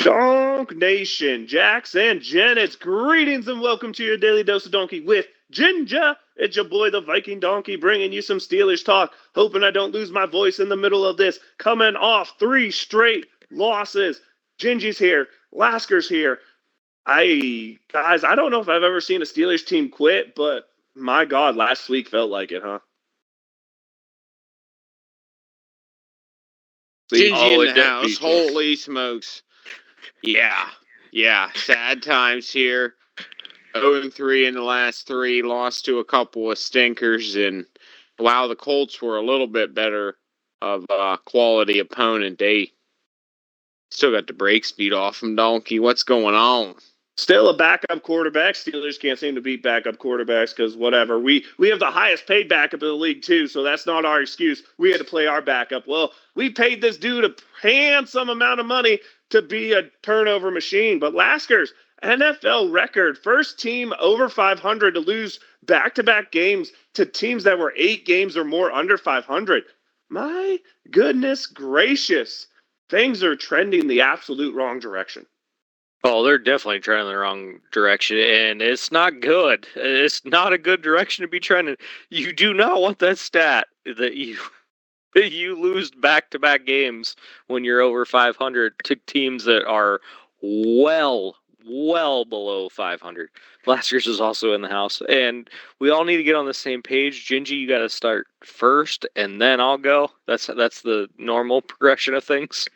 Donk Nation, Jax and Jen, it's greetings and welcome to your daily dose of donkey with Ginger. It's your boy, the Viking Donkey, bringing you some Steelers talk. Hoping I don't lose my voice in the middle of this. Coming off 3 straight losses. Gingy's here. Lasker's here. Guys, I don't know if I've ever seen a Steelers team quit, but my God, last week felt like it, huh? Gingy in the house. Holy smokes. Yeah. Sad times here. 0-3 in the last 3. Lost to a couple of stinkers. And while the Colts were a little bit better of a quality opponent, they still got the break speed off them, Donkey. What's going on? Still a backup quarterback. Steelers can't seem to beat backup quarterbacks because whatever. We have the highest paid backup in the league too, so that's not our excuse. We had to play our backup. Well, we paid this dude a handsome amount of money to be a turnover machine. But Lasker's NFL record, first team over 500 to lose back-to-back games to teams that were 8 games or more under 500. My goodness gracious. Things are trending the absolute wrong direction. Oh, they're definitely trending the wrong direction, and it's not good. It's not a good direction to be trending. You do not want that stat that you lose back-to-back games when you're over 500 to teams that are well below 500. Last year's is also in the house, and we all need to get on the same page. Gingy, you got to start first, and then I'll go. That's the normal progression of things.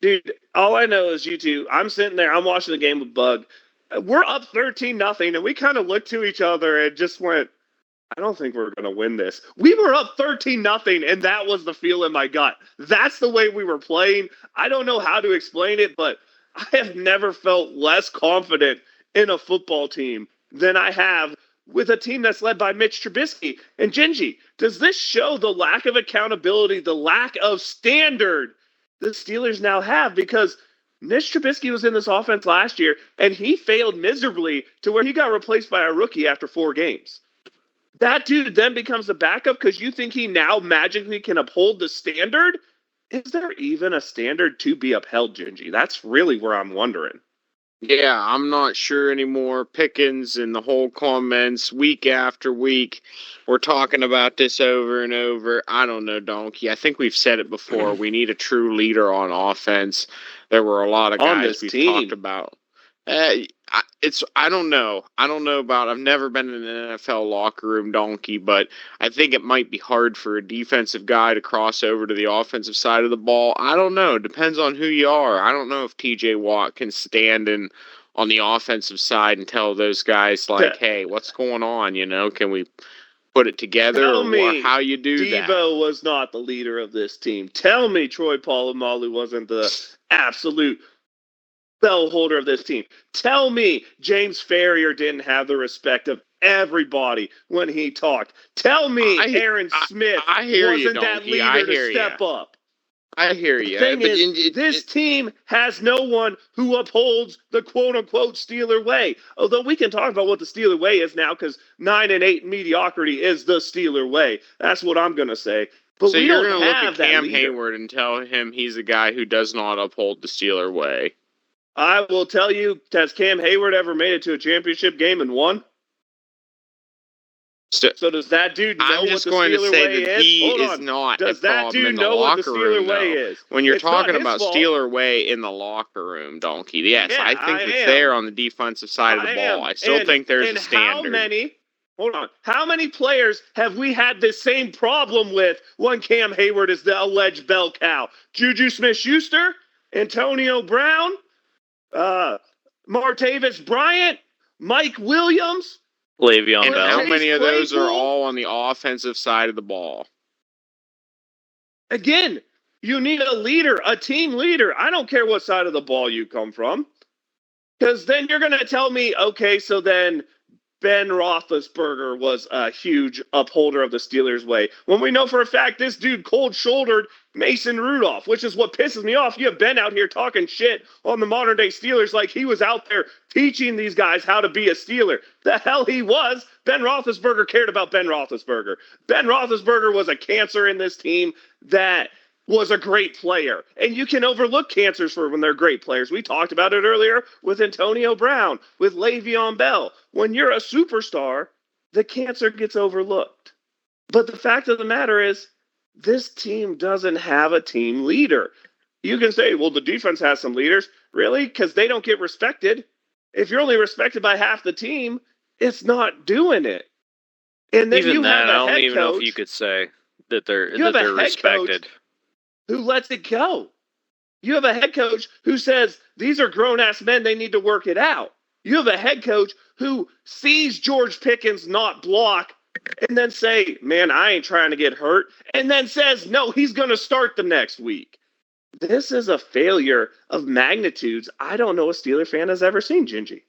Dude, all I know is you two. I'm sitting there. I'm watching the game with Bug. We're up 13-0, and we kind of looked to each other and just went, I don't think we're going to win this. We were up 13-0, and that was the feel in my gut. That's the way we were playing. I don't know how to explain it, but I have never felt less confident in a football team than I have with a team that's led by Mitch Trubisky. And Gingy, does this show the lack of accountability, the lack of standard the Steelers now have? Because Mitch Trubisky was in this offense last year, and he failed miserably to where he got replaced by a rookie after 4 games. That dude then becomes a backup because you think he now magically can uphold the standard? Is there even a standard to be upheld, Gingy? That's really where I'm wondering. Yeah, I'm not sure anymore. Pickens and the whole comments week after week. We're talking about this over and over. I don't know, Donkey. I think we've said it before. We need a true leader on offense. There were a lot of guys we've talked about. I don't know. I've never been in an NFL locker room, Donkey, but I think it might be hard for a defensive guy to cross over to the offensive side of the ball. I don't know. It depends on who you are. I don't know if TJ Watt can stand on the offensive side and tell those guys, like, hey, what's going on? Can we put it together or how you do that? Devo was not the leader of this team. Tell me Troy Polamalu wasn't the absolute bell holder of this team. Tell me James Ferrier didn't have the respect of everybody when he talked. Tell me Aaron Smith wasn't that leader to step up. I hear you. The thing is, this team has no one who upholds the quote-unquote Steeler way. Although we can talk about what the Steeler way is now because 9-8 mediocrity is the Steeler way. That's what I'm going to say. But so you're going to look at Cam Hayward and tell him he's a guy who does not uphold the Steeler way. I will tell you, has Cam Hayward ever made it to a championship game and won? So does that dude know what the Steeler way is? He is not. Does that dude know what the Steeler way is? When you're talking about Steeler way in the locker room, Donkey, yes, I think it's there on the defensive side of the ball. I still think there's a standard. How many players have we had this same problem with when Cam Hayward is the alleged bell cow? Juju Smith-Schuster? Antonio Brown? Martavis Bryant? Mike Williams? Le'Veon Bell. How many of those are all on the offensive side of the ball? Again, you need a leader, a team leader. I don't care what side of the ball you come from. Because then you're going to tell me, okay, so then Ben Roethlisberger was a huge upholder of the Steelers' way. When we know for a fact this dude cold-shouldered Mason Rudolph, which is what pisses me off. You have Ben out here talking shit on the modern-day Steelers like he was out there teaching these guys how to be a Steeler. The hell he was. Ben Roethlisberger cared about Ben Roethlisberger. Ben Roethlisberger was a cancer in this team that was a great player. And you can overlook cancers for when they're great players. We talked about it earlier with Antonio Brown, with Le'Veon Bell. When you're a superstar, the cancer gets overlooked. But the fact of the matter is, this team doesn't have a team leader. You can say, well, the defense has some leaders. Really? Because they don't get respected. If you're only respected by half the team, it's not doing it. And then Even you that, have I a don't head even know coach if you could say that they're You have a head respected. coach who lets it go. You have a head coach who says, these are grown ass men, they need to work it out. You have a head coach who sees George Pickens not block and then say, man, I ain't trying to get hurt, and then says, no, he's going to start the next week. This is a failure of magnitudes I don't know a Steeler fan has ever seen, Gingy.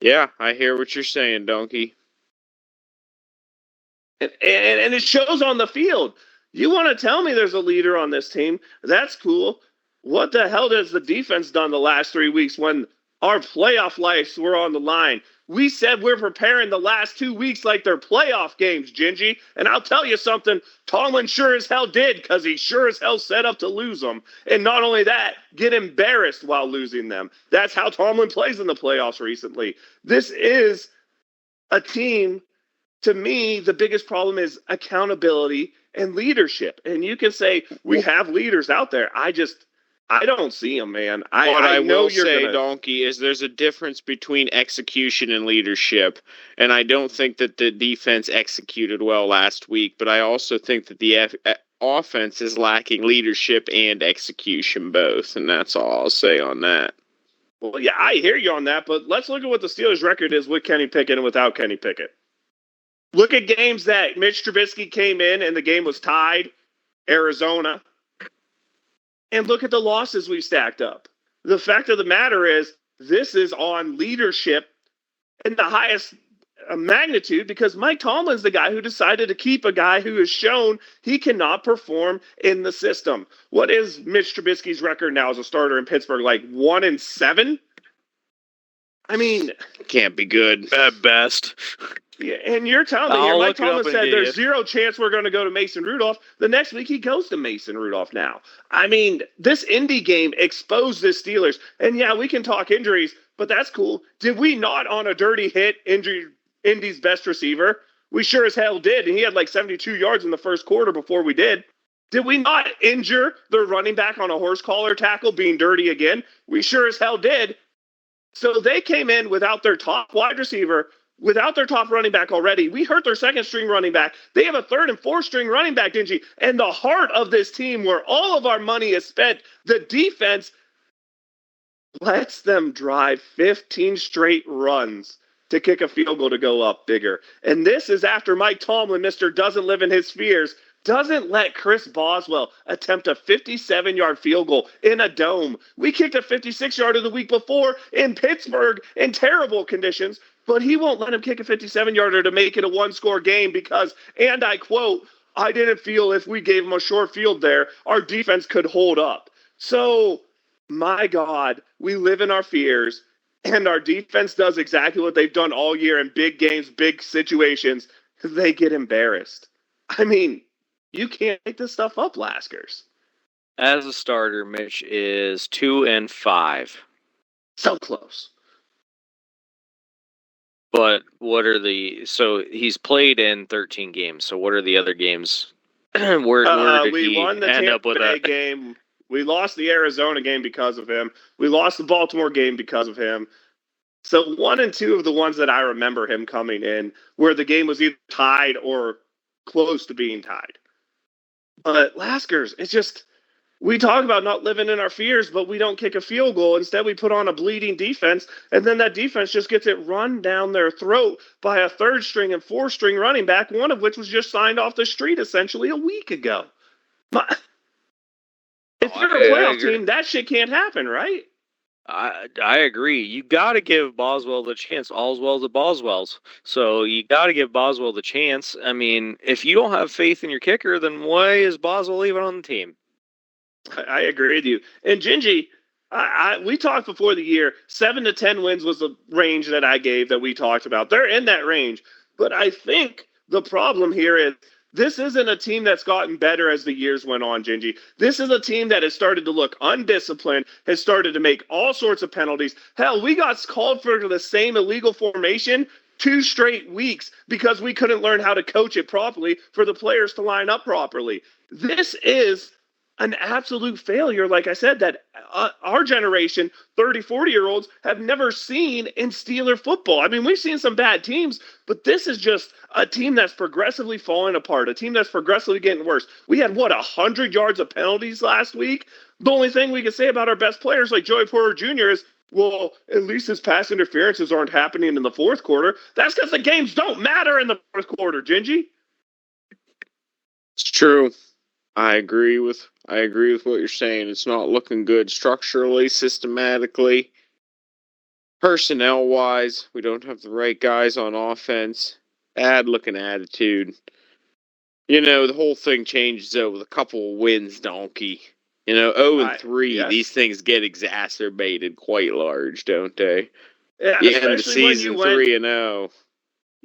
Yeah, I hear what you're saying, Donkey. And it shows on the field. You want to tell me there's a leader on this team? That's cool. What the hell has the defense done the last 3 weeks when our playoff lives were on the line? We said we're preparing the last 2 weeks like they're playoff games, Gingy. And I'll tell you something, Tomlin sure as hell did, because he sure as hell set up to lose them. And not only that, get embarrassed while losing them. That's how Tomlin plays in the playoffs recently. This is a team, to me, the biggest problem is accountability and leadership. And you can say we have leaders out there. I don't see them, man. What I know will you're say, gonna... Donkey, is there's a difference between execution and leadership. And I don't think that the defense executed well last week, but I also think that the offense is lacking leadership and execution both. And that's all I'll say on that. Well, yeah, I hear you on that, but let's look at what the Steelers' record is with Kenny Pickett and without Kenny Pickett. Look at games that Mitch Trubisky came in and the game was tied, Arizona. And look at the losses we stacked up. The fact of the matter is, this is on leadership in the highest magnitude because Mike Tomlin's the guy who decided to keep a guy who has shown he cannot perform in the system. What is Mitch Trubisky's record now as a starter in Pittsburgh? Like 1-7? I mean, can't be good at best. Yeah, and you're telling me here, Mike Tomlin said there's zero chance we're going to go to Mason Rudolph. The next week he goes to Mason Rudolph now. I mean, this Indy game exposed the Steelers. And yeah, we can talk injuries, but that's cool. Did we not on a dirty hit injure Indy's best receiver? We sure as hell did. And he had like 72 yards in the first quarter before we did. Did we not injure the running back on a horse collar tackle being dirty again? We sure as hell did. So they came in without their top wide receiver, without their top running back already. We hurt their second string running back. They have a third and fourth string running back, Dingy. And the heart of this team where all of our money is spent, the defense lets them drive 15 straight runs to kick a field goal to go up bigger. And this is after Mike Tomlin, Mr. Doesn't Live in His Fears, doesn't let Chris Boswell attempt a 57-yard field goal in a dome. We kicked a 56-yarder the week before in Pittsburgh in terrible conditions, but he won't let him kick a 57-yarder to make it a one-score game because, and I quote, I didn't feel if we gave him a short field there, our defense could hold up. So, my God, we live in our fears, and our defense does exactly what they've done all year in big games, big situations. They get embarrassed. I mean, you can't make this stuff up, Laskers. As a starter, Mitch is 2-5. So close. But what are so he's played in 13 games. So what are the other games? where did we he won the end Tampa up with Bay that game? We lost the Arizona game because of him. We lost the Baltimore game because of him. So 1 and 2 of the ones that I remember him coming in where the game was either tied or close to being tied. But Laskers, it's just, we talk about not living in our fears, but we don't kick a field goal. Instead, we put on a bleeding defense, and then that defense just gets it run down their throat by a third string and fourth string running back, one of which was just signed off the street essentially a week ago. If you're a playoff team, that shit can't happen, right? I agree. You got to give Boswell the chance. All's well that Boswell's. So you got to give Boswell the chance. I mean, if you don't have faith in your kicker, then why is Boswell even on the team? I agree with you. And Gingy, we talked before the year, 7 to 10 wins was the range that I gave that we talked about. They're in that range. But I think the problem here is This isn't a team that's gotten better as the years went on, Gingy. This is a team that has started to look undisciplined, has started to make all sorts of penalties. Hell, we got called for the same illegal formation 2 straight weeks because we couldn't learn how to coach it properly for the players to line up properly. This is an absolute failure, like I said, that our generation, 30, 40-year-olds, have never seen in Steeler football. I mean, we've seen some bad teams, but this is just a team that's progressively falling apart, a team that's progressively getting worse. We had, 100 yards of penalties last week? The only thing we can say about our best players like Joey Porter Jr. is, well, at least his pass interferences aren't happening in the fourth quarter. That's because the games don't matter in the fourth quarter, Gingy. It's true. I agree with what you're saying. It's not looking good structurally, systematically, personnel-wise. We don't have the right guys on offense. Bad looking attitude. The whole thing changes though with a couple of wins, donkey. 0-3. Yes. These things get exacerbated quite large, don't they? Yeah, You end the especially season when 3-0.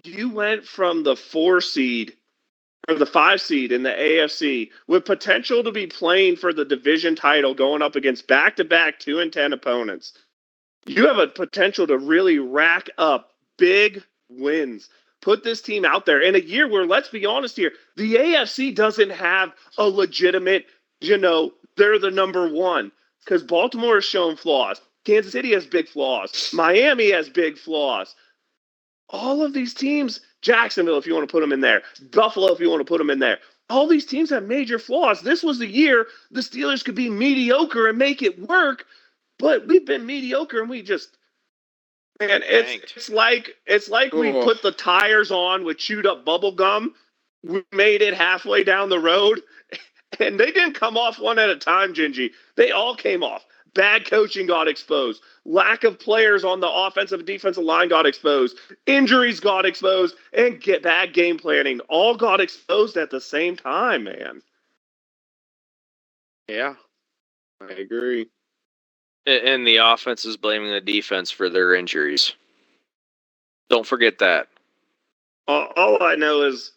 you went from the 4 seed or the 5 seed in the AFC with potential to be playing for the division title going up against back-to-back 2-10 opponents. You have a potential to really rack up big wins. Put this team out there in a year where, let's be honest here, the AFC doesn't have a legitimate, they're the number one because Baltimore has shown flaws. Kansas City has big flaws. Miami has big flaws. All of these teams, Jacksonville, if you want to put them in there, Buffalo, if you want to put them in there, all these teams have major flaws. This was the year the Steelers could be mediocre and make it work, but we've been mediocre and we just, man, it's like we put the tires on with chewed up bubble gum. We made it halfway down the road, and they didn't come off one at a time, Gingy. They all came off. Bad coaching got exposed. Lack of players on the offensive and defensive line got exposed. Injuries got exposed. And bad game planning all got exposed at the same time, man. Yeah, I agree. And the offense is blaming the defense for their injuries. Don't forget that. All I know is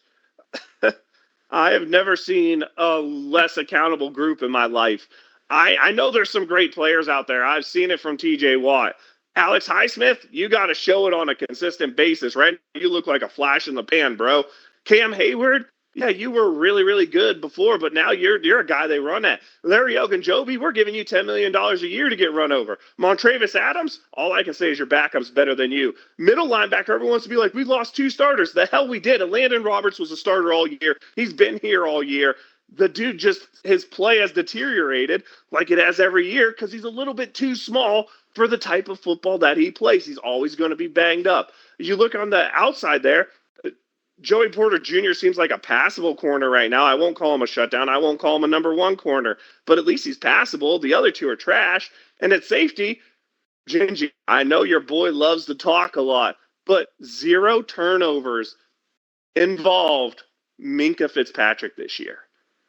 I have never seen a less accountable group in my life. I know there's some great players out there. I've seen it from TJ Watt. Alex Highsmith, you got to show it on a consistent basis, right? You look like a flash in the pan, bro. Cam Hayward, yeah, you were really, really good before, but now you're a guy they run at. Larry Ogunjobi, we're giving you $10 million a year to get run over. Montravis Adams, all I can say is your backup's better than you. Middle linebacker, everyone wants to be like, we lost 2 starters. The hell we did. And Landon Roberts was a starter all year. He's been here all year. The dude his play has deteriorated like it has every year because he's a little bit too small for the type of football that he plays. He's always going to be banged up. You look on the outside there, Joey Porter Jr. seems like a passable corner right now. I won't call him a shutdown. I won't call him a number 1 corner, but at least he's passable. The other 2 are trash. And at safety, Gingy, I know your boy loves to talk a lot, but 0 turnovers involved Minkah Fitzpatrick this year.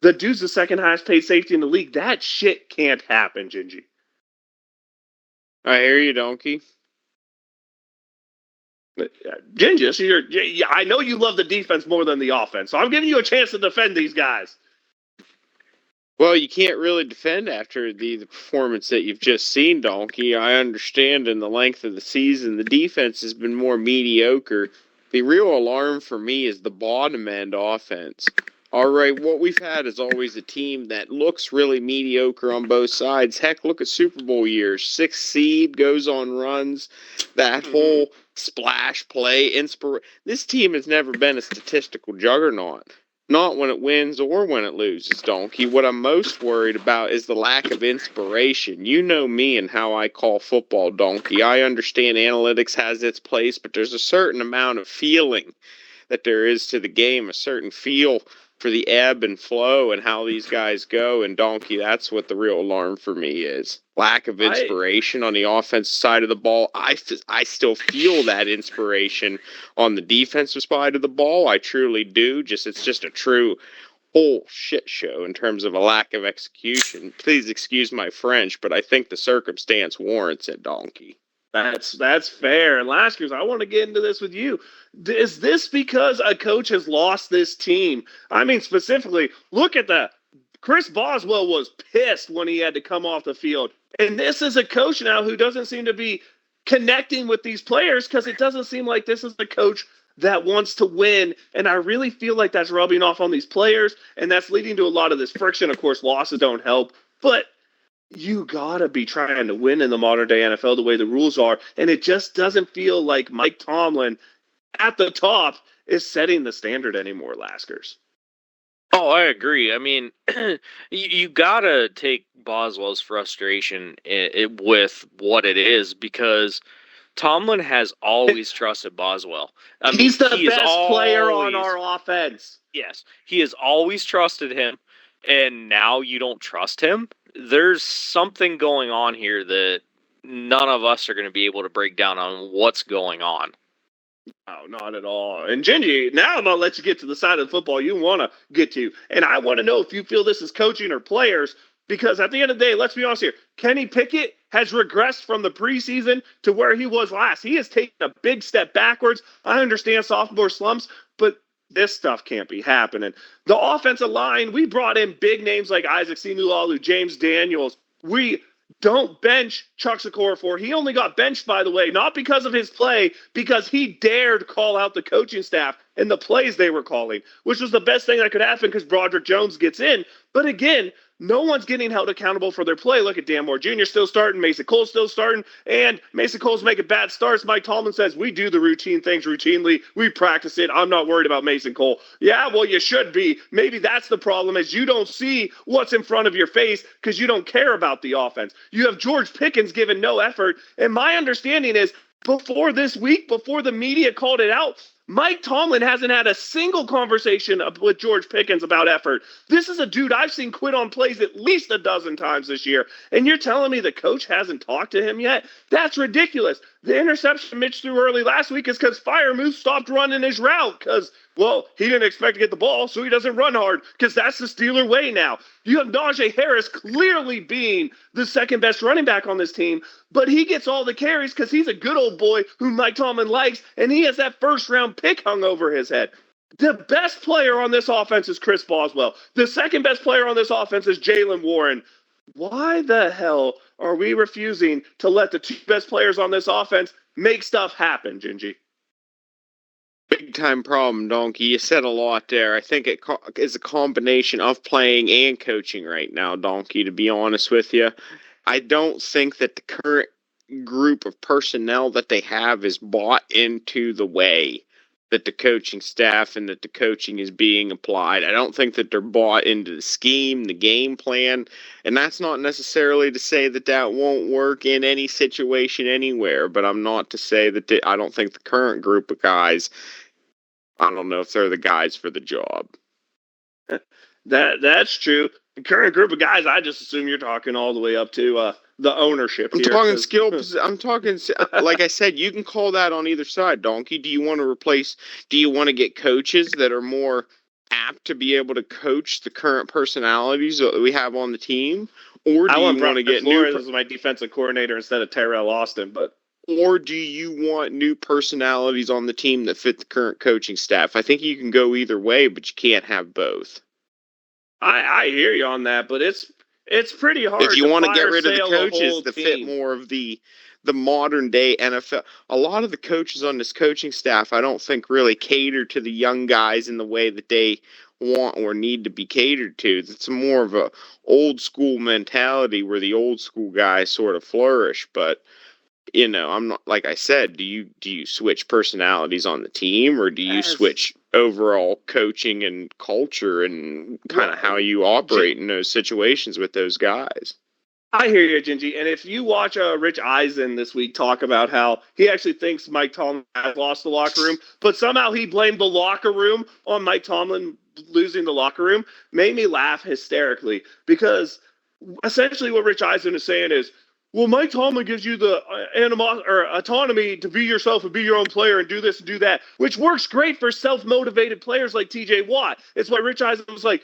The dude's the second highest paid safety in the league. That shit can't happen, Gingy. I hear you, donkey. Gingy, I know you love the defense more than the offense, so I'm giving you a chance to defend these guys. Well, you can't really defend after the performance that you've just seen, donkey. I understand in the length of the season, the defense has been more mediocre. The real alarm for me is the bottom end offense. All right, what we've had is always a team that looks really mediocre on both sides. Heck, look at Super Bowl years. 6th seed goes on runs. That whole splash play, this team has never been a statistical juggernaut. Not when it wins or when it loses, donkey. What I'm most worried about is the lack of inspiration. You know me and how I call football, donkey. I understand analytics has its place, but there's a certain amount of feeling that there is to the game, a certain feel for the ebb and flow and how these guys go. And donkey, that's what the real alarm for me is. Lack of inspiration on the offensive side of the ball. I still feel that inspiration on the defensive side of the ball. I truly do. It's just a true whole shit show in terms of a lack of execution. Please excuse my French, but I think the circumstance warrants it, donkey. That's fair. And Laskers, I want to get into this with you. Is this because a coach has lost this team? I mean, specifically, look at that. Chris Boswell was pissed when he had to come off the field. And this is a coach now who doesn't seem to be connecting with these players because it doesn't seem like this is the coach that wants to win. And I really feel like that's rubbing off on these players, and that's leading to a lot of this friction. Of course, losses don't help, but you gotta be trying to win in the modern day NFL the way the rules are, and it just doesn't feel like Mike Tomlin at the top is setting the standard anymore, Laskers. Oh, I agree. I mean, you gotta take Boswell's frustration with what it is, because Tomlin has always trusted Boswell. He's the best player on our offense. Yes, he has always trusted him, and now you don't trust him. There's something going on here that none of us are going to be able to break down on what's going on. Oh, not at all. And Gingy, now I'm going to let you get to the side of the football you want to get to. And I want to know if you feel this is coaching or players, because at the end of the day, let's be honest here, Kenny Pickett has regressed from the preseason to where he was last. He has taken a big step backwards. I understand sophomore slumps, but this stuff can't be happening. The offensive line, we brought in big names like Isaac Sinulalu, James Daniels. We don't bench Chuck Secor. He only got benched, by the way, not because of his play, because he dared call out the coaching staff and the plays they were calling, which was the best thing that could happen because Broderick Jones gets in. But again, no one's getting held accountable for their play. Look at Dan Moore Jr. still starting, Mason Cole still starting, and Mason Cole's making bad starts. Mike Tomlin says, we do the routine things routinely. We practice it. I'm not worried about Mason Cole. Yeah, well, you should be. Maybe that's the problem, is you don't see what's in front of your face because you don't care about the offense. You have George Pickens giving no effort, and my understanding is before this week, before the media called it out, Mike Tomlin hasn't had a single conversation with George Pickens about effort. This is a dude I've seen quit on plays at least a dozen times this year, and you're telling me the coach hasn't talked to him yet? That's ridiculous. The interception Mitch threw early last week is because Freiermuth stopped running his route because, well, he didn't expect to get the ball, so he doesn't run hard because that's the Steeler way now. You have Najee Harris clearly being the second best running back on this team, but he gets all the carries because he's a good old boy who Mike Tomlin likes, and he has that first-round pick hung over his head. The best player on this offense is Chris Boswell. The second best player on this offense is Jaylen Warren. Why the hell are we refusing to let the two best players on this offense make stuff happen, Gingy? Big time problem, Donkey. You said a lot there. I think it is a combination of playing and coaching right now, Donkey, to be honest with you. I don't think that the current group of personnel that they have is bought into the way that the coaching staff and that the coaching is being applied. I don't think that they're bought into the scheme, the game plan, and that's not necessarily to say that that won't work in any situation anywhere, but I'm not to say that I don't think the current group of guys, I don't know if they're the guys for the job. That's true. The current group of guys, I just assume you're talking all the way up to the ownership. I'm talking skill. I'm talking, like I said, you can call that on either side, Donkey. Do you want to replace? Do you want to get coaches that are more apt to be able to coach the current personalities that we have on the team, or do you want to get Flores as my defensive coordinator instead of Terrell Austin? Or do you want new personalities on the team that fit the current coaching staff? I think you can go either way, but you can't have both. I hear you on that, but it's pretty hard. If you want to get rid of the coaches that fit more of the modern day NFL, a lot of the coaches on this coaching staff, I don't think really cater to the young guys in the way that they want or need to be catered to. It's more of a old school mentality where the old school guys sort of flourish, but you know, I'm not, like I said, do you switch personalities on the team, or do you switch overall coaching and culture and kind of how you operate in those situations with those guys? I hear you, Gingy. And if you watch Rich Eisen this week talk about how he actually thinks Mike Tomlin has lost the locker room, but somehow he blamed the locker room on Mike Tomlin losing the locker room, made me laugh hysterically, because essentially what Rich Eisen is saying is, well, Mike Tomlin gives you the autonomy to be yourself and be your own player and do this and do that, which works great for self-motivated players like TJ Watt. It's why Rich Eisen was like,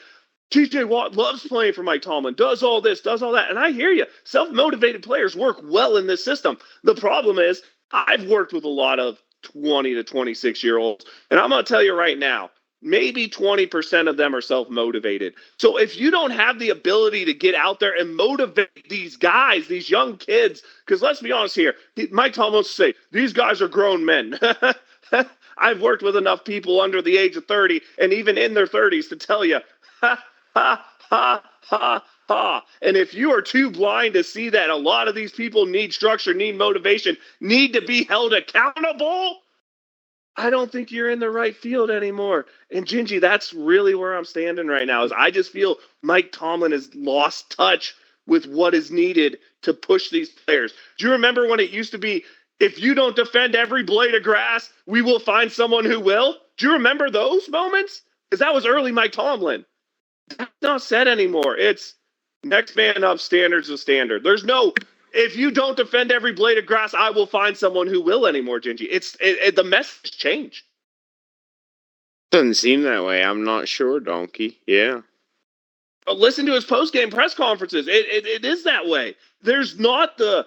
TJ Watt loves playing for Mike Tomlin, does all this, does all that. And I hear you. Self-motivated players work well in this system. The problem is I've worked with a lot of 20 to 26-year-olds, and I'm going to tell you right now, maybe 20% of them are self-motivated. So if you don't have the ability to get out there and motivate these guys, these young kids, because let's be honest here, Mike Tomlin wants to say, these guys are grown men. I've worked with enough people under the age of 30 and even in their 30s to tell you, ha, ha, ha. And if you are too blind to see that a lot of these people need structure, need motivation, need to be held accountable, I don't think you're in the right field anymore. And Gingy, that's really where I'm standing right now. Is I just feel Mike Tomlin has lost touch with what is needed to push these players. Do you remember when it used to be, if you don't defend every blade of grass, we will find someone who will? Do you remember those moments? Because that was early Mike Tomlin. That's not said anymore. It's next man up, standards of standard. There's no, if you don't defend every blade of grass, I will find someone who will anymore, Gingy. The message changed. Doesn't seem that way. I'm not sure, Donkey. Yeah. But listen to his post-game press conferences. It is that way. There's not the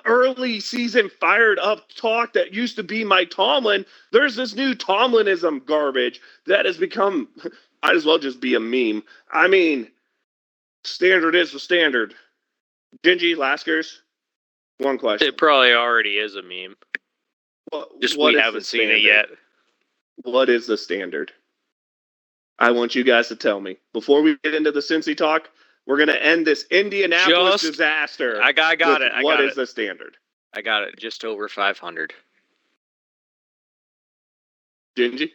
early season fired up talk that used to be Mike Tomlin. There's this new Tomlinism garbage that has become, might as well just be a meme. I mean, standard is the standard. Gingy, Laskers, one question. It probably already is a meme. Just we haven't seen it yet. What is the standard? I want you guys to tell me. Before we get into the Cincy talk, we're going to end this Indianapolis disaster. I got it. What is the standard? I got it. Just over 500. Gingy?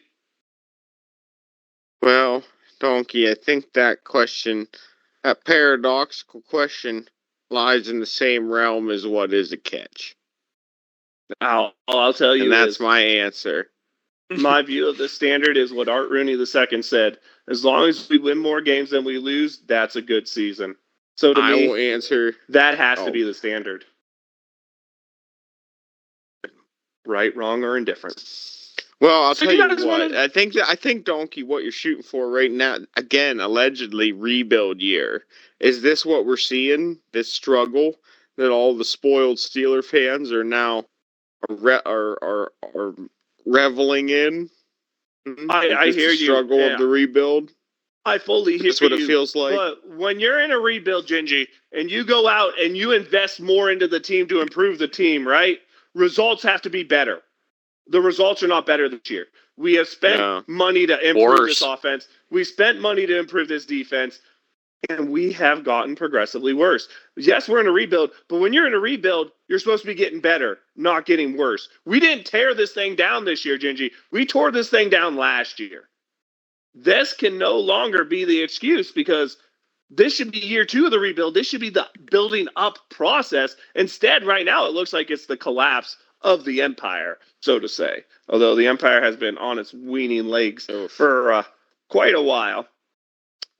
Well, Donkey, I think that question, that paradoxical question, lies in the same realm as what is a catch. All I'll tell you and that's my answer. My view of the standard is what Art Rooney II said. As long as we win more games than we lose, that's a good season. So to me, will answer. That has to be the standard. Right, wrong, or indifferent. Well, I'll tell you what. I think, Donkey, what you're shooting for right now, again, allegedly rebuild year. Is this what we're seeing? This struggle that all the spoiled Steeler fans are now are reveling in? I hear you. Struggle of the rebuild. I fully hear you. That's what it feels like. But when you're in a rebuild, Gingy, and you go out and you invest more into the team to improve the team, right? Results have to be better. The results are not better this year. We have spent money to improve this offense. We spent money to improve this defense, and we have gotten progressively worse. Yes, we're in a rebuild, but when you're in a rebuild, you're supposed to be getting better, not getting worse. We didn't tear this thing down this year, Gingy. We tore this thing down last year. This can no longer be the excuse because this should be year 2 of the rebuild. This should be the building up process. Instead, right now, it looks like it's the collapse of the empire, so to say. Although the empire has been on its weaning legs for quite a while.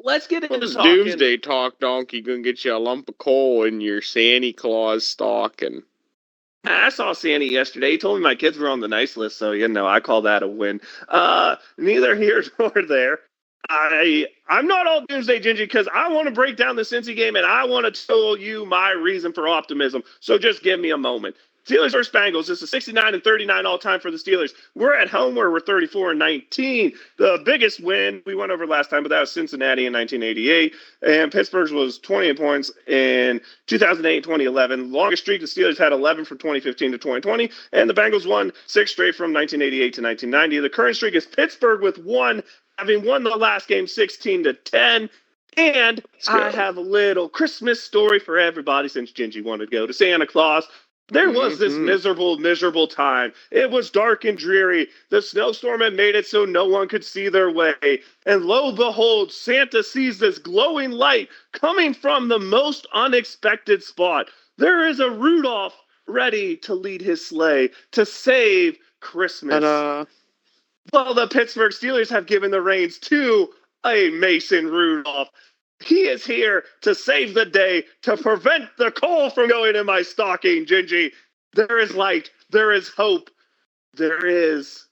Let's get into talking. Doomsday talk, Donkey. Gonna get you a lump of coal in your Santa Claus stock. And I saw Santa yesterday. He told me my kids were on the nice list, so I call that a win. Neither here nor there. I'm not all Doomsday Gingy because I want to break down the Cincy game and I want to tell you my reason for optimism. So just give me a moment. Steelers versus Bengals. This is 69-39 all time for the Steelers. We're at home where we're 34-19. The biggest win we went over last time, but that was Cincinnati in 1988, and Pittsburgh's was 20 points in 2008, 2011. Longest streak the Steelers had 11 from 2015 to 2020, and the Bengals won 6 straight from 1988 to 1990. The current streak is Pittsburgh with 1, having won the last game 16-10. And I have a little Christmas story for everybody since Gingy wanted to go to Santa Claus. There was this miserable time. It was dark and dreary. The snowstorm had made it so no one could see their way. And lo and behold, Santa sees this glowing light coming from the most unexpected spot. There is a Rudolph ready to lead his sleigh to save Christmas. Well, the Pittsburgh Steelers have given the reins to a Mason Rudolph. He is here to save the day, to prevent the coal from going in my stocking, Gingy. There is light. There is hope. There is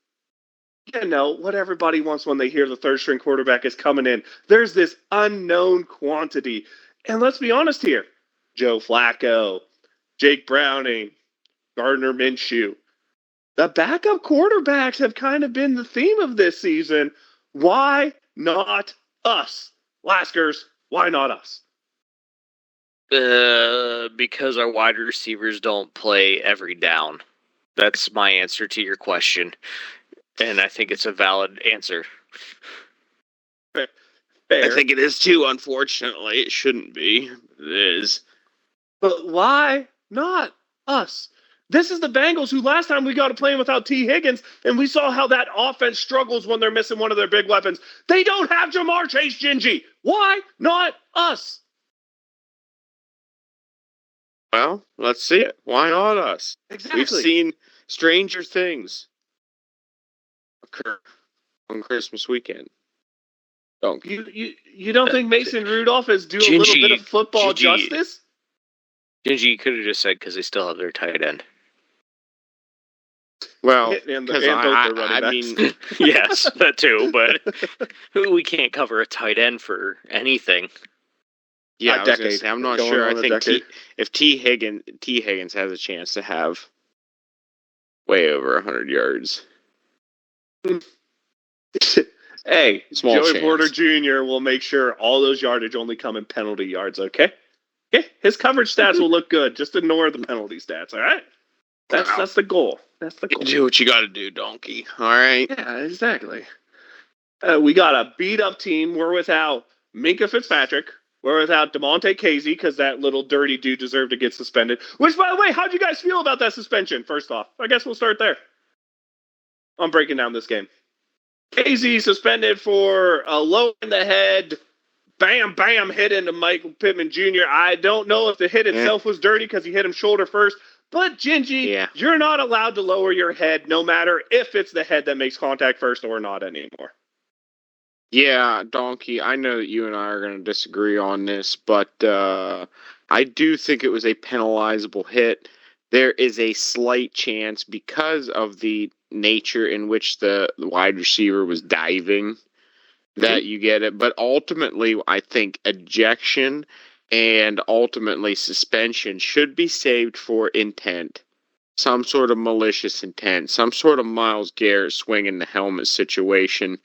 what everybody wants when they hear the third string quarterback is coming in. There's this unknown quantity. And let's be honest here. Joe Flacco, Jake Browning, Gardner Minshew. The backup quarterbacks have kind of been the theme of this season. Why not us? Laskers, why not us? Because our wide receivers don't play every down. That's my answer to your question. And I think it's a valid answer. Fair. I think it is too, unfortunately. It shouldn't be. It is. But why not us? This is the Bengals who last time we got to play without T. Higgins, and we saw how that offense struggles when they're missing one of their big weapons. They don't have Jamar Chase, Gingy. Why not us? Well, let's see it. Why not us? Exactly. We've seen stranger things occur on Christmas weekend. You don't think Mason Rudolph is doing a little bit of football justice? Gingy could have just said because they still have their tight end. Well, because I mean, yes, that too. But we can't cover a tight end for anything. Yeah, I'm not sure. I think if T. Higgins has a chance to have way over 100 yards. Hey, Small Joey chance. Porter Jr. will make sure all those yardage only come in penalty yards, okay? Okay, his coverage stats will look good. Just ignore the penalty stats, all right? That's the goal. That's the goal. Do what you got to do, donkey. All right? Yeah, exactly. We got a beat-up team. We're without Minka Fitzpatrick. We're without DeMonte Casey because that little dirty dude deserved to get suspended. Which, by the way, how'd you guys feel about that suspension, first off? I guess we'll start there. I'm breaking down this game. Casey suspended for a low in the head, bam, bam, hit into Michael Pittman Jr. I don't know if the hit itself was dirty because he hit him shoulder first, but Gingy, you're not allowed to lower your head no matter if it's the head that makes contact first or not anymore. Yeah, Donkey, I know that you and I are going to disagree on this, but I do think it was a penalizable hit. There is a slight chance because of the nature in which the wide receiver was diving that you get it. But ultimately, I think ejection and ultimately suspension should be saved for intent. Some sort of malicious intent, some sort of Myles Garrett swinging the helmet situation.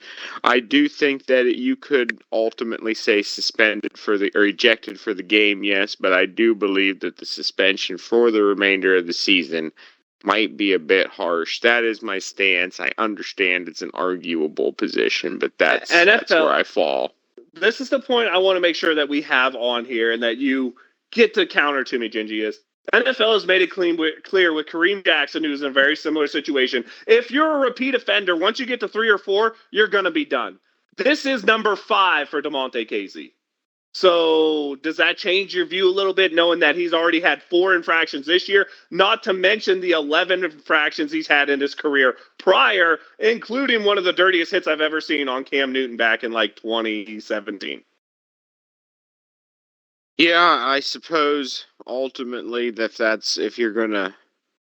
I do think that you could ultimately say suspended or ejected for the game, yes, but I do believe that the suspension for the remainder of the season might be a bit harsh. That is my stance. I understand it's an arguable position, but that's where I fall. This is the point I want to make sure that we have on here and that you get to counter to me, Gingy, is NFL has made it clear with Kareem Jackson, who's in a very similar situation. If you're a repeat offender, once you get to 3 or 4, you're going to be done. This is number 5 for DeMonte Casey. So does that change your view a little bit, knowing that he's already had 4 infractions this year, not to mention the 11 infractions he's had in his career prior, including one of the dirtiest hits I've ever seen on Cam Newton back in like 2017? Yeah, I suppose ultimately if you're going to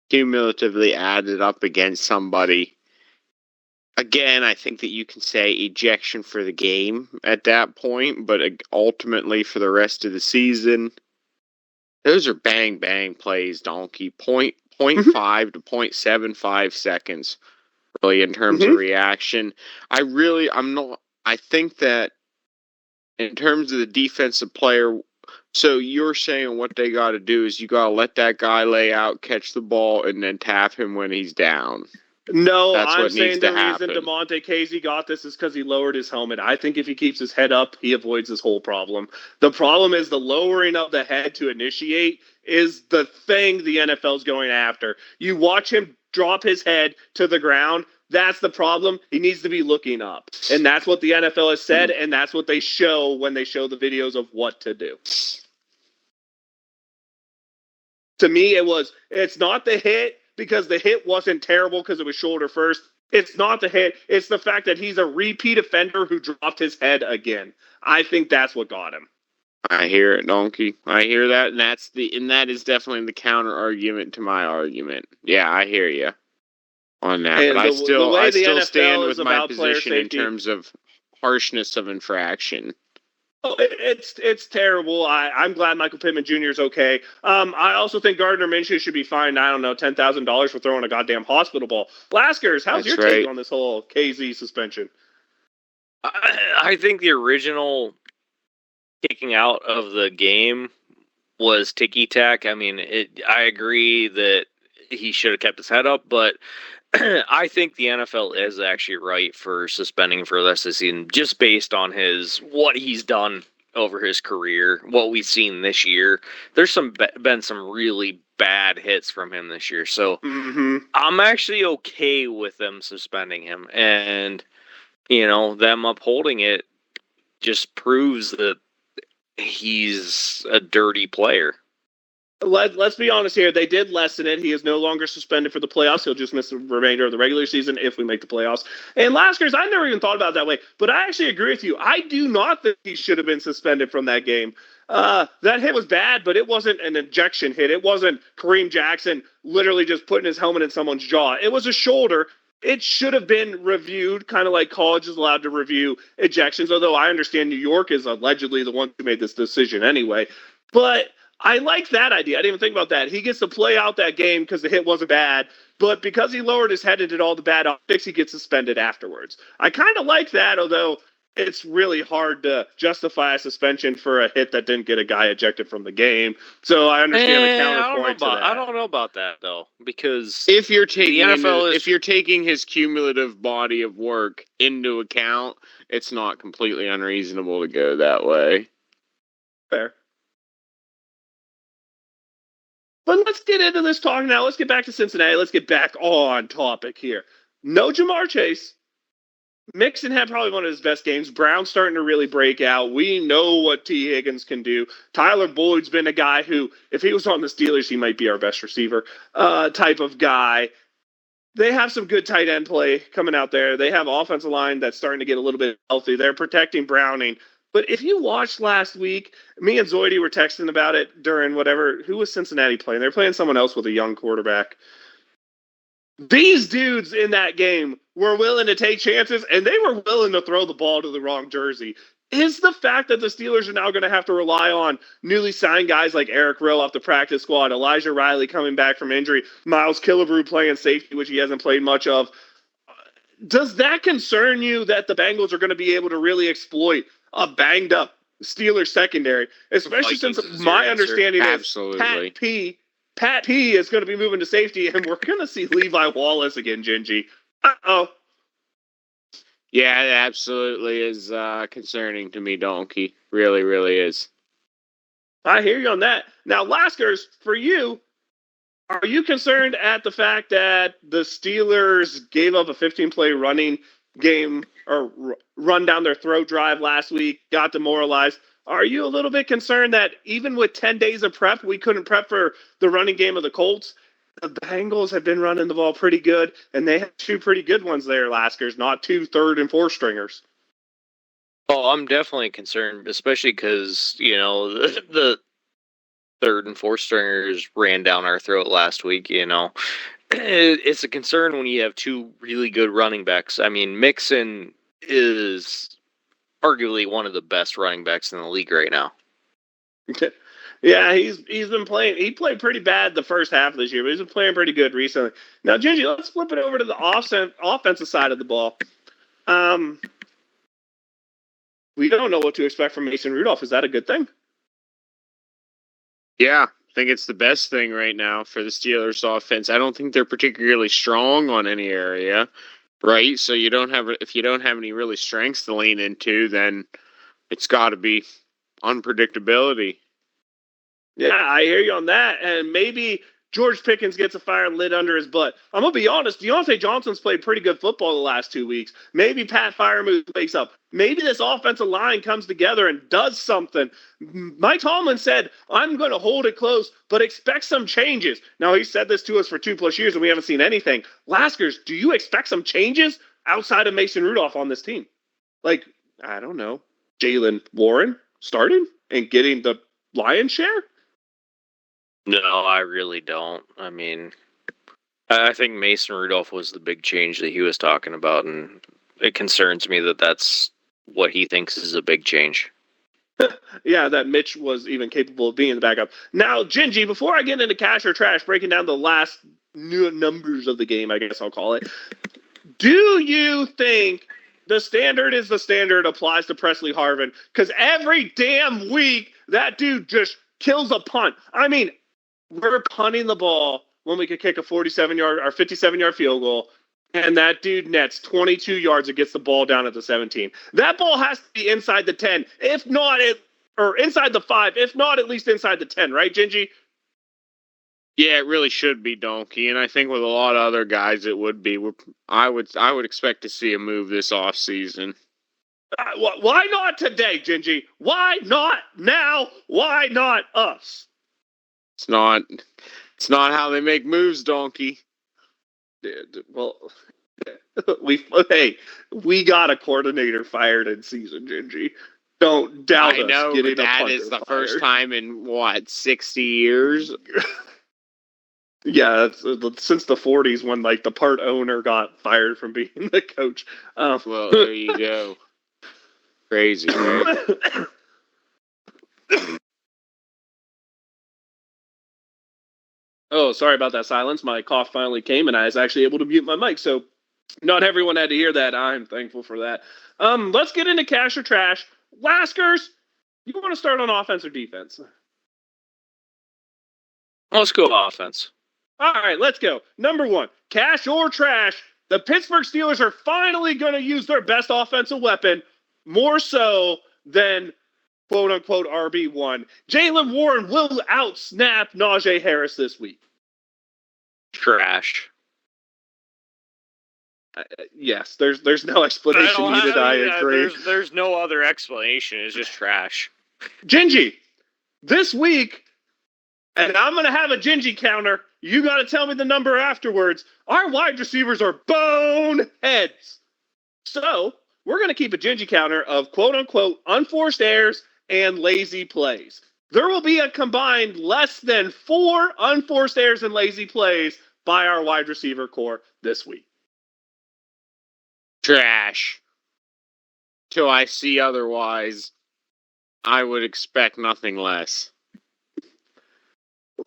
cumulatively add it up against somebody, again, I think that you can say ejection for the game at that point, but ultimately for the rest of the season, those are bang plays, Donkey. 0.5 to 0.75 seconds, really, in terms of reaction. I think that in terms of the defensive player, so you're saying what they got to do is you got to let that guy lay out, catch the ball, and then tap him when he's down. No, I'm saying the reason DeMonte Casey got this is because he lowered his helmet. I think if he keeps his head up, he avoids this whole problem. The problem is the lowering of the head to initiate is the thing the NFL's going after. You watch him drop his head to the ground. That's the problem. He needs to be looking up. And that's what the NFL has said, and that's what they show when they show the videos of what to do. To me, it's not the hit, because the hit wasn't terrible because it was shoulder first. It's not the hit. It's the fact that he's a repeat offender who dropped his head again. I think that's what got him. I hear it, Donkey. I hear that, and that is definitely the counter argument to my argument. Yeah, I hear you. on that. And But I the way the still NFL stand is with my about player position in safety. terms of harshness of infraction. Oh, it's terrible. I'm glad Michael Pittman Jr. is okay. I also think Gardner Minshew should be fined, I don't know, $10,000 for throwing a goddamn hospital ball. Laskers, how's That's your take right. on this whole KZ suspension? I think the original kicking out of the game was ticky-tack. I mean, I agree that he should have kept his head up, but I think the NFL is actually right for suspending for the rest of the season, just based on what he's done over his career, what we've seen this year. There's been some really bad hits from him this year, so I'm actually okay with them suspending him, and them upholding it just proves that he's a dirty player. Let's be honest here. They did lessen it. He is no longer suspended for the playoffs. He'll just miss the remainder of the regular season if we make the playoffs. And Laskers, I never even thought about it that way, but I actually agree with you. I do not think he should have been suspended from that game. That hit was bad, but it wasn't an ejection hit. It wasn't Kareem Jackson literally just putting his helmet in someone's jaw. It was a shoulder. It should have been reviewed, kind of like college is allowed to review ejections, although I understand New York is allegedly the one who made this decision anyway. But I like that idea. I didn't even think about that. He gets to play out that game because the hit wasn't bad, but because he lowered his head and did all the bad optics, he gets suspended afterwards. I kind of like that, although it's really hard to justify a suspension for a hit that didn't get a guy ejected from the game. So I understand the counterpoint to that. I don't know about that though, because If you're taking the NFL if you're taking his cumulative body of work into account, it's not completely unreasonable to go that way. Fair. But let's get into this talk now. Let's get back to Cincinnati. Let's get back on topic here. No Jamar Chase. Mixon had probably one of his best games. Brown's starting to really break out. We know what T. Higgins can do. Tyler Boyd's been a guy who, if he was on the Steelers, he might be our best receiver type of guy. They have some good tight end play coming out there. They have offensive line that's starting to get a little bit healthy. They're protecting Browning. But if you watched last week, me and Zoidy were texting about it during whatever. Who was Cincinnati playing? They're playing someone else with a young quarterback. These dudes in that game were willing to take chances, and they were willing to throw the ball to the wrong jersey. Is the fact that the Steelers are now going to have to rely on newly signed guys like Eric Rowe off the practice squad, Elijah Riley coming back from injury, Miles Killebrew playing safety, which he hasn't played much of, does that concern you that the Bengals are going to be able to really exploit a banged up Steelers secondary, especially since my understanding is Pat P is going to be moving to safety, and we're going to see Levi Wallace again, Gingy. Uh-oh. Yeah, it absolutely is concerning to me, Donkey. Really, really is. I hear you on that. Now, Laskers, for you, are you concerned at the fact that the Steelers gave up a 15-play running game or run down their throat drive last week, got demoralized? Are you a little bit concerned that even with 10 days of prep, we couldn't prep for the running game of the Colts? The Bengals have been running the ball pretty good, and they have two pretty good ones there, Laskers, not two third and fourth stringers. Oh, I'm definitely concerned, especially because, the third and fourth stringers ran down our throat last week, It's a concern when you have two really good running backs. I mean, Mixon is arguably one of the best running backs in the league right now. Yeah, he's been playing. He played pretty bad the first half of this year, but he's been playing pretty good recently. Now, Gingy, let's flip it over to the offensive side of the ball. We don't know what to expect from Mason Rudolph. Is that a good thing? Yeah, I think it's the best thing right now for the Steelers offense. I don't think they're particularly strong on any area, right? So if you don't have any really strengths to lean into, then it's got to be unpredictability. Yeah, I hear you on that. And maybe George Pickens gets a fire lit under his butt. I'm going to be honest. Deontay Johnson's played pretty good football the last 2 weeks. Maybe Pat Freiermuth wakes up. Maybe this offensive line comes together and does something. Mike Tomlin said, I'm going to hold it close, but expect some changes. Now, he said this to us for 2+ years, and we haven't seen anything. Laskers, do you expect some changes outside of Mason Rudolph on this team? Like, I don't know, Jaylen Warren starting and getting the lion's share? No, I really don't. I mean, I think Mason Rudolph was the big change that he was talking about, and it concerns me that that's what he thinks is a big change. Yeah, that Mitch was even capable of being the backup. Now, Gingy, before I get into cash or trash, breaking down the last new numbers of the game, I guess I'll call it. Do you think the standard is the standard applies to Presley Harvin? Because every damn week, that dude just kills a punt. I mean, we're punting the ball when we could kick a 47-yard or 57-yard field goal, and that dude nets 22 yards and gets the ball down at the 17. That ball has to be inside the 10, if not or inside the 5, if not at least inside the 10, right, Gingy? Yeah, it really should be Donkey, and I think with a lot of other guys it would be. I would expect to see a move this offseason. Why not today, Gingy? Why not now? Why not us? It's not how they make moves, Donkey. Well, we got a coordinator fired in season, Gingy. Don't doubt us. I know, but that is the first time in 60 years. Yeah, since the 40s when like the part owner got fired from being the coach. Well, there you go. Crazy, right? Oh, sorry about that silence. My cough finally came, and I was actually able to mute my mic. So, not everyone had to hear that. I'm thankful for that. Let's get into cash or trash. Laskers, you want to start on offense or defense? Let's go offense. All right, let's go. Number 1, cash or trash. The Pittsburgh Steelers are finally going to use their best offensive weapon, more so than quote-unquote RB1. Jaylen Warren will out-snap Najee Harris this week. Trash. Yes, there's no explanation needed. I agree. There's no other explanation. It's just trash. Gingy, this week, and I'm going to have a Gingy counter. You got to tell me the number afterwards. Our wide receivers are boneheads. So we're going to keep a Gingy counter of quote-unquote unforced errors and lazy plays. There will be a combined less than 4 unforced errors and lazy plays by our wide receiver core this week. Trash. Till I see otherwise, I would expect nothing less.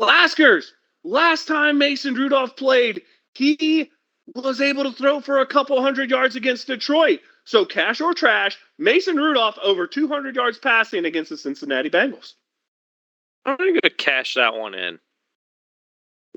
Laskers, last time Mason Rudolph played, he was able to throw for a couple hundred yards against Detroit. So cash or trash, Mason Rudolph over 200 yards passing against the Cincinnati Bengals. I'm going to cash that one in.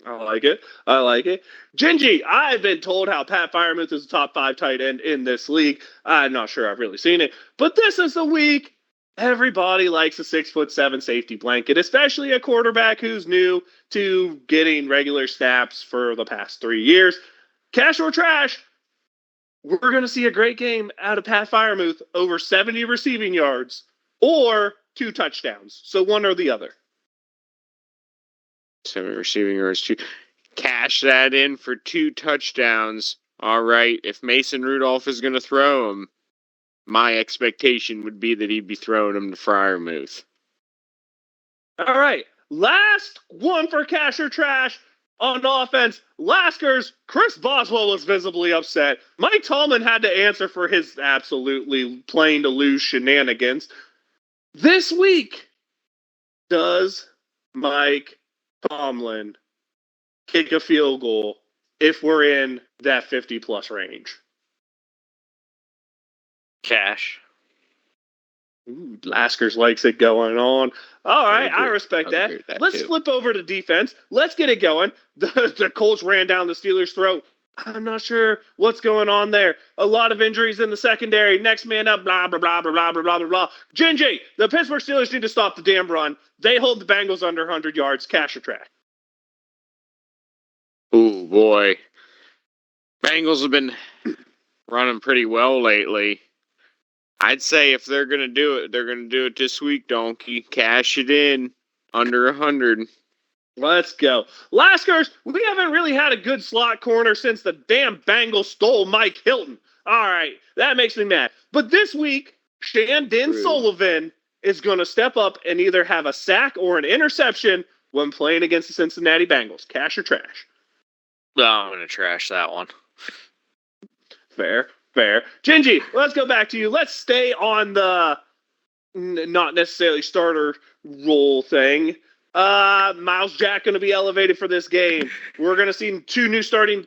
I like it. Gingy, I've been told how Pat Freiermuth is a top 5 tight end in this league. I'm not sure I've really seen it. But this is the week everybody likes a 6'7" safety blanket, especially a quarterback who's new to getting regular snaps for the past 3 years. Cash or trash, we're going to see a great game out of Pat Freiermuth, over 70 receiving yards or 2 touchdowns. So one or the other. 7 receiving yards, 2. Cash that in for 2 touchdowns. All right, if Mason Rudolph is going to throw them, my expectation would be that he'd be throwing them to Freiermuth. All right, last one for cash or trash on offense. Laskers, Chris Boswell was visibly upset. Mike Tomlin had to answer for his absolutely playing to lose shenanigans. This week, does Mike Tomlin kick a field goal if we're in that 50-plus range? Cash. Ooh, Laskers likes it going on. All right, I respect that. Let's flip over to defense. Let's get it going. The Colts ran down the Steelers' throat. I'm not sure what's going on there. A lot of injuries in the secondary. Next man up, blah, blah, blah, blah, blah, blah, blah, blah. Gingy, the Pittsburgh Steelers need to stop the damn run. They hold the Bengals under 100 yards. Cash or trash? Ooh, boy. Bengals have been running pretty well lately. I'd say if they're going to do it, they're going to do it this week, Donkey. Cash it in. Under 100. Let's go. Laskers, we haven't really had a good slot corner since the damn Bengals stole Mike Hilton. All right, that makes me mad. But this week, Shandon Sullivan is going to step up and either have a sack or an interception when playing against the Cincinnati Bengals. Cash or trash? No, I'm going to trash that one. Fair. Gingy, let's go back to you. Let's stay on the not necessarily starter role thing. Miles Jack going to be elevated for this game. We're going to see 2 new starting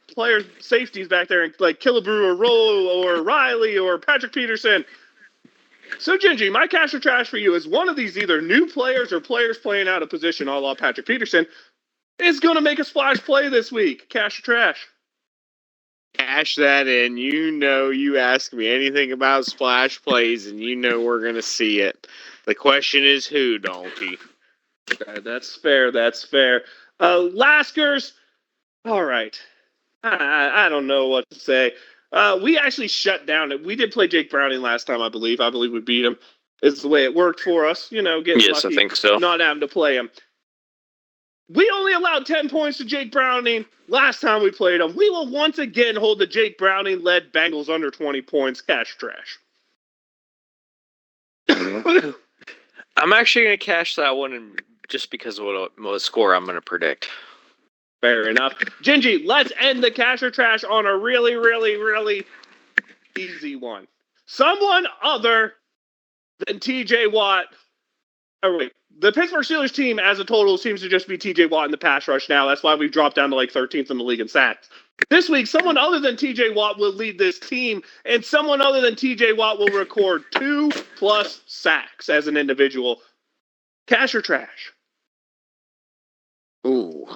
player safeties back there, like Killebrew or Roll or Riley or Patrick Peterson. So, Gingy, my cash or trash for you is one of these either new players or players playing out of position, a la Patrick Peterson, is going to make a splash play this week. Cash or trash? Cash that in. You ask me anything about splash plays, and we're going to see it. The question is who, Donkey? Okay, that's fair. Laskers, all right. I don't know what to say. We actually shut down. We did play Jake Browning last time, I believe. I believe we beat him. It's the way it worked for us. Getting yes, lucky, I think so. Not having to play him. We only allowed 10 points to Jake Browning last time we played him. We will once again hold the Jake Browning-led Bengals under 20 points. Cash trash. I'm actually going to cash that one just because of what score I'm going to predict. Fair enough. Gingy, let's end the cash or trash on a really, really, really easy one. Someone other than TJ Watt. Oh, wait. The Pittsburgh Steelers team as a total seems to just be TJ Watt in the pass rush now. That's why we've dropped down to like 13th in the league in sacks. This week, someone other than TJ Watt will lead this team, and someone other than TJ Watt will record 2+ sacks as an individual. Cash or trash? Ooh.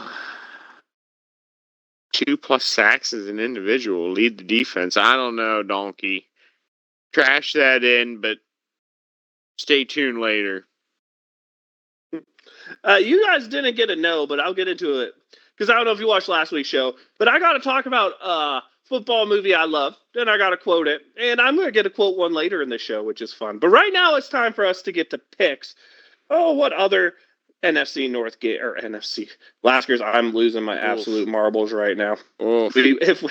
2+ sacks as an individual will lead the defense. I don't know, Donkey. Trash that in, but stay tuned later. You guys didn't get a no, but I'll get into it. Because I don't know if you watched last week's show, but I got to talk about a football movie I love, and I got to quote it. And I'm going to get a quote one later in the show, which is fun. But right now, it's time for us to get to picks. Oh, what other NFC North game or NFC Laskers? I'm losing my absolute marbles right now. If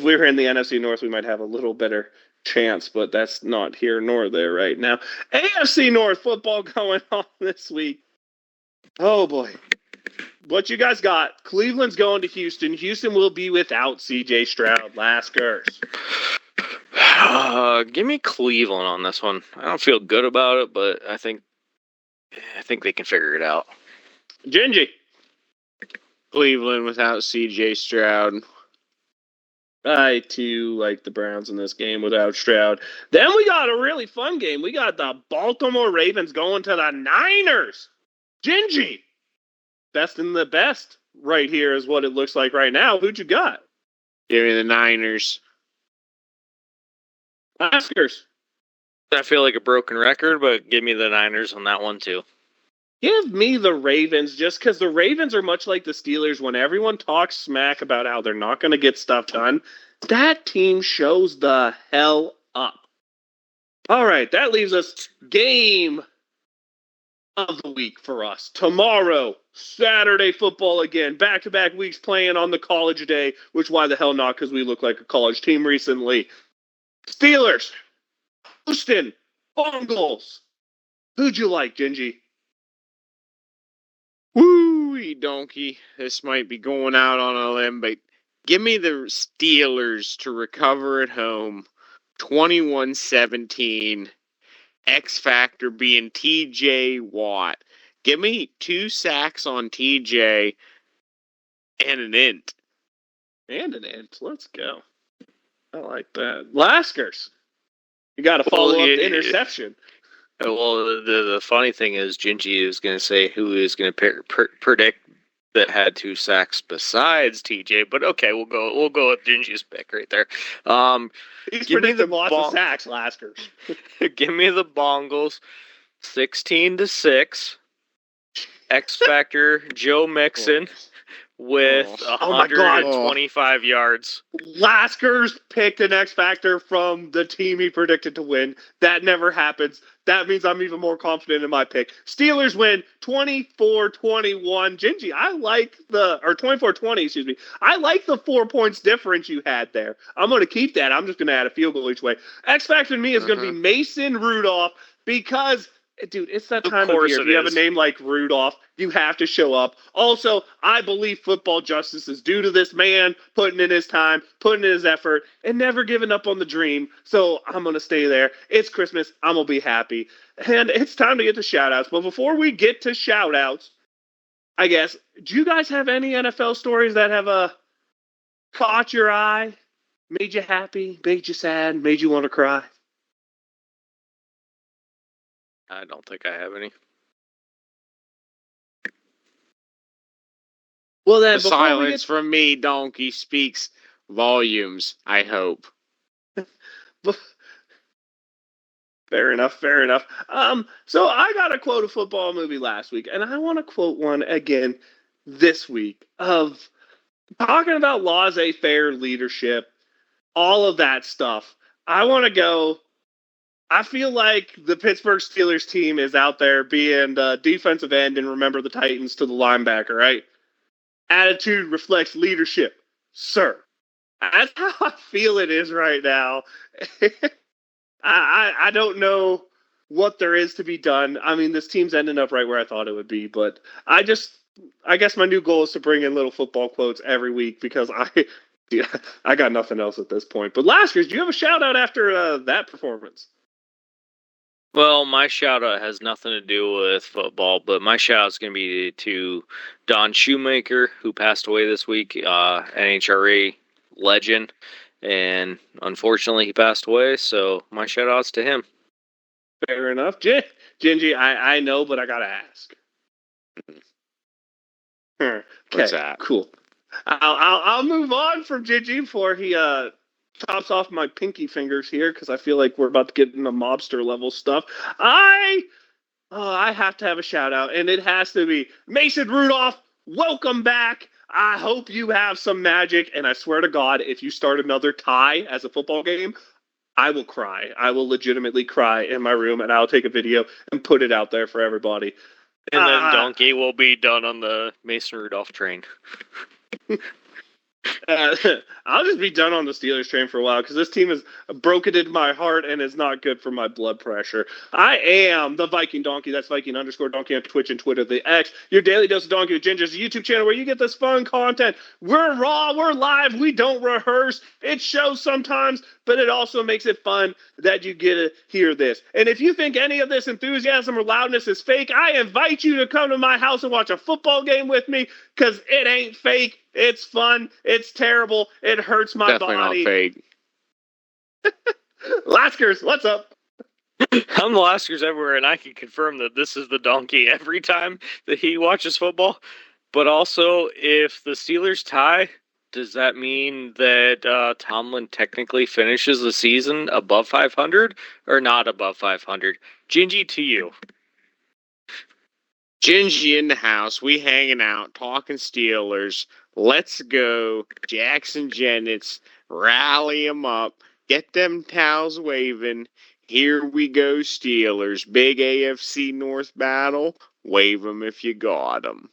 we were in the NFC North, we might have a little better chance, but that's not here nor there right now. AFC North football going on this week. Oh boy. What you guys got? Cleveland's going to Houston. Houston will be without CJ Stroud. Laskers. Give me Cleveland on this one. I don't feel good about it, but I think they can figure it out. Gingy. Cleveland without CJ Stroud. I, too, like the Browns in this game without Stroud. Then we got a really fun game. We got the Baltimore Ravens going to the Niners. Gingy. Best in the best right here is what it looks like right now. Who'd you got? Give me the Niners. Laskers. I feel like a broken record, but give me the Niners on that one, too. Give me the Ravens, just because the Ravens are much like the Steelers. When everyone talks smack about how they're not going to get stuff done, that team shows the hell up. All right, that leaves us game of the week for us. Tomorrow, Saturday football again. Back-to-back weeks playing on the college day, which why the hell not, because we look like a college team recently. Steelers, Houston, Bengals. Who'd you like, Gingy? Woo-wee, Donkey. This might be going out on a limb, but give me the Steelers to recover at home. 21-17. X factor being TJ Watt. Give me 2 sacks on TJ and an int. And an int. Let's go. I like that. Laskers. You got to follow up the interception. Well, the funny thing is, Gingy is going to say who is going to predict that had 2 sacks besides TJ. But okay, we'll go with Gingy's pick right there. He's predicting lots of sacks, Laskers. Give me the Bengals, 16-6. X Factor Joe Mixon with 125 yards. Laskers picked an X Factor from the team he predicted to win. That never happens. That means I'm even more confident in my pick. Steelers win 24-21. Gingy, I like or 24-20, excuse me. I like the 4 points difference you had there. I'm going to keep that. I'm just going to add a field goal each way. X Factor to me is going to be Mason Rudolph because Dude, it's that Of time of course year. If it you have a is. name like Rudolph, you have to show up. Also, I believe football justice is due to this man putting in his time, putting in his effort, and never giving up on the dream. So I'm going to stay there. It's Christmas. I'm going to be happy. And it's time to get to shout outs. But before we get to shout outs, I guess, do you guys have any NFL stories that have caught your eye, made you happy, made you sad, made you want to cry? I don't think I have any. Well, then, The silence from me, Donkey, speaks volumes, I hope. Fair enough, fair enough. So I got to quote a football movie last week, and I want to quote one again this week of talking about laissez-faire leadership, all of that stuff. I want to go. I feel like the Pittsburgh Steelers team is out there being defensive end and remember the Titans to the linebacker, right? Attitude reflects leadership, sir. That's how I feel it is right now. I don't know what there is to be done. I mean, this team's ending up right where I thought it would be, but I guess my new goal is to bring in little football quotes every week because I got nothing else at this point. But Laskers, do you have a shout out after that performance? Well, my shout out has nothing to do with football, but my shout out is going to be to Don Shoemaker, who passed away this week, NHRA legend, and unfortunately he passed away, so my shout out's to him. Fair enough. Gingy, I know, but I got to ask. Okay, What's that? Cool. I'll move on from Gingy before he chops off my pinky fingers here because I feel like we're about to get into mobster level stuff. I have to have a shout out, and it has to be Mason Rudolph. Welcome back. I hope you have some magic, and I swear to God, if you start another tie as a football game, I will cry. I will legitimately cry in my room, and I'll take a video and put it out there for everybody. And then Donkey will be done on the Mason Rudolph train. I'll just be done on the Steelers train for a while because this team has broken into my heart and is not good for my blood pressure. I am the Viking Donkey. That's Viking_Donkey on Twitch and Twitter, the X. Your daily dose of Donkey with Ginger's YouTube channel where you get this fun content. We're raw, we're live, we don't rehearse. It shows sometimes, but it also makes it fun that you get to hear this. And if you think any of this enthusiasm or loudness is fake, I invite you to come to my house and watch a football game with me because it ain't fake. It's fun. It's terrible. It hurts my Definitely body. not fake. Laskers, what's up? I'm the Laskers everywhere, and I can confirm that this is the Donkey every time that he watches football. But also, if the Steelers tie, does that mean that Tomlin technically finishes the season above 500 or not above 500? Gingy, to you. Gingy in the house. We hanging out, talking Steelers. Let's go. Jackson Jennings. Rally them up. Get them towels waving. Here we go, Steelers. Big AFC North battle. Wave them if you got them.